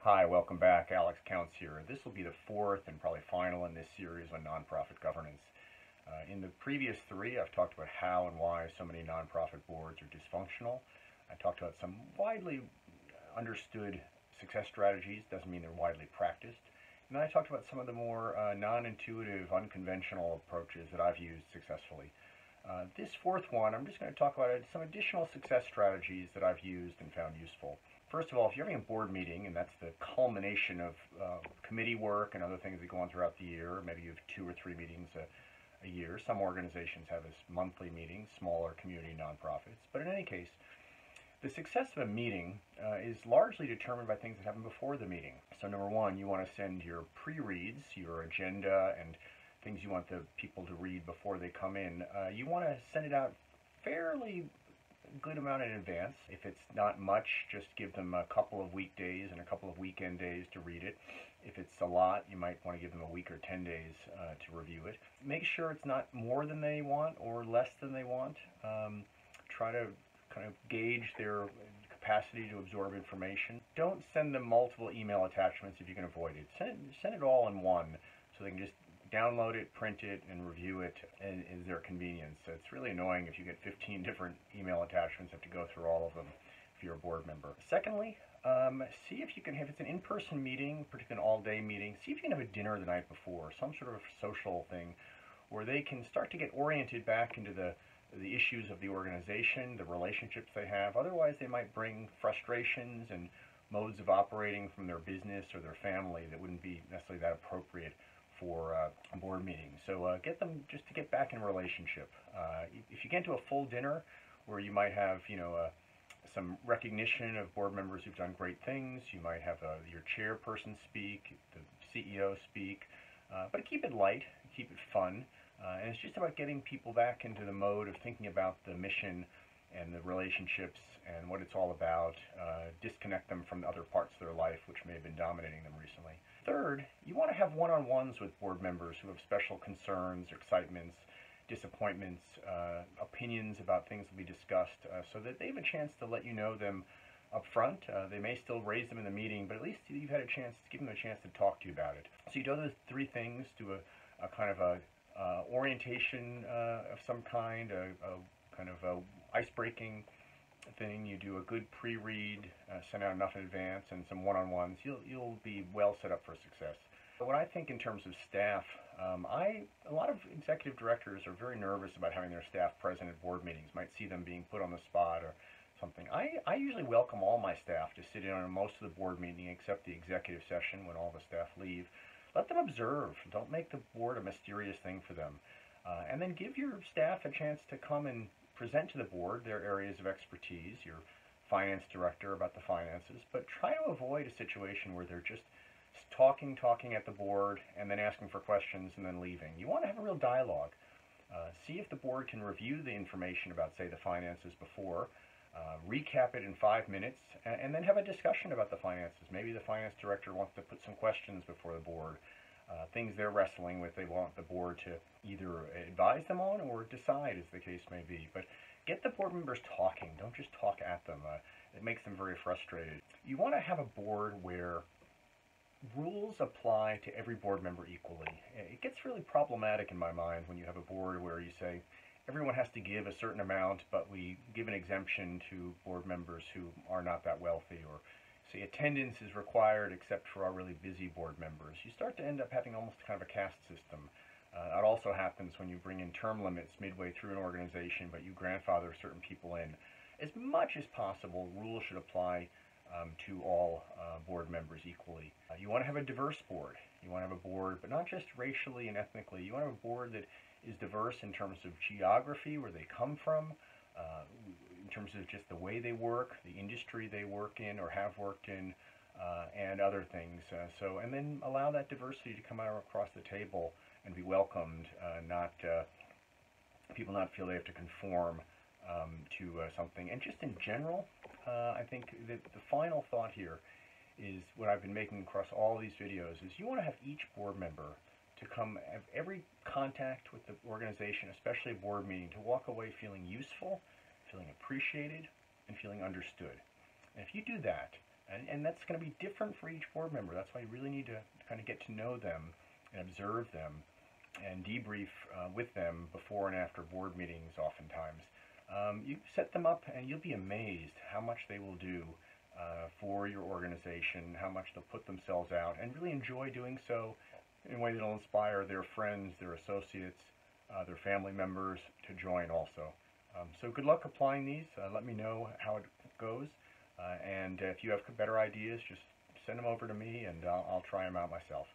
Hi, welcome back. Alex Counts here. This will be the fourth and probably final in this series on nonprofit governance. In the previous three, I've talked about how and why so many nonprofit boards are dysfunctional. I talked about some widely understood success strategies, doesn't mean they're widely practiced. And then I talked about some of the more non-intuitive, unconventional approaches that I've used successfully. This fourth one, I'm just going to talk about some additional success strategies that I've used and found useful. First of all, if you're having a board meeting, and that's the culmination of committee work and other things that go on throughout the year, maybe you have 2 or 3 meetings a year. Some organizations have this monthly meetings, smaller community nonprofits. But in any case, the success of a meeting is largely determined by things that happen before the meeting. So number one, you want to send your pre-reads, your agenda, and things you want the people to read before they come in. You want to send it out fairly good amount in advance. If it's not much, just give them a couple of weekdays and a couple of weekend days to read it. If it's a lot, you might want to give them a week or 10 days to review it. Make sure it's not more than they want or less than they want. Try to kind of gauge their capacity to absorb information. Don't send them multiple email attachments if you can avoid it. Send it all in one so they can just download it, print it, and review it at their convenience. So it's really annoying if you get 15 different email attachments, have to go through all of them if you're a board member. Secondly, see if you can, if it's an in-person meeting, particularly an all-day meeting, see if you can have a dinner the night before, some sort of social thing where they can start to get oriented back into the issues of the organization, the relationships they have. Otherwise, they might bring frustrations and modes of operating from their business or their family that wouldn't be necessarily that appropriate for a board meeting. So get them just to get back in a relationship. If you get into a full dinner where you might have, some recognition of board members who've done great things, you might have your chairperson speak, the CEO speak, but keep it light, keep it fun, and it's just about getting people back into the mode of thinking about the mission and the relationships and what it's all about, disconnect them from the other parts of their life which may have been dominating them recently. Third, you want to have one-on-ones with board members who have special concerns, excitements, disappointments, opinions about things to be discussed, so that they have a chance to let you know them up front. They may still raise them in the meeting, but at least you've had a chance to give them a chance to talk to you about it. So you do those 3 things, do a kind of a orientation of some kind, a kind of a ice-breaking thing. You do a good pre-read, send out enough in advance, and some one-on-ones. You'll be well set up for success. But what I think in terms of staff, a lot of executive directors are very nervous about having their staff present at board meetings. Might see them being put on the spot or something. I usually welcome all my staff to sit in on most of the board meeting except the executive session when all the staff leave. Let them observe. Don't make the board a mysterious thing for them. And then give your staff a chance to come and present to the board their areas of expertise, your finance director about the finances, but try to avoid a situation where they're just talking at the board and then asking for questions and then leaving. You want to have a real dialogue. See if the board can review the information about, say, the finances before, recap it in 5 minutes, and then have a discussion about the finances. Maybe the finance director wants to put some questions before the board, things they're wrestling with they want the board to either advise them on or decide, as the case may be. But get the board members talking. Don't just talk at them. It makes them very frustrated. You want to have a board where rules apply to every board member equally. It gets really problematic in my mind when you have a board where you say everyone has to give a certain amount, but we give an exemption to board members who are not that wealthy, or say attendance is required except for our really busy board members. You start to end up having almost kind of a caste system. That also happens when you bring in term limits midway through an organization, but you grandfather certain people in. As much as possible, rules should apply to all board members equally. You want to have a diverse board. You want to have a board, but not just racially and ethnically. You want to have a board that is diverse in terms of geography, where they come from, in terms of just the way they work, the industry they work in or have worked in, and other things. And then allow that diversity to come out across the table and be welcomed, people not feel they have to conform to something. And just in general, I think that the final thought here is what I've been making across all these videos is you want to have each board member to come have every contact with the organization, especially a board meeting, to walk away feeling useful, feeling appreciated, and feeling understood. And if you do that, And that's going to be different for each board member. That's why you really need to kind of get to know them and observe them and debrief with them before and after board meetings oftentimes. You set them up and you'll be amazed how much they will do for your organization, how much they'll put themselves out and really enjoy doing so in a way that will inspire their friends, their associates, their family members to join also. So good luck applying these. Let me know how it goes. And if you have better ideas, just send them over to me and I'll try them out myself.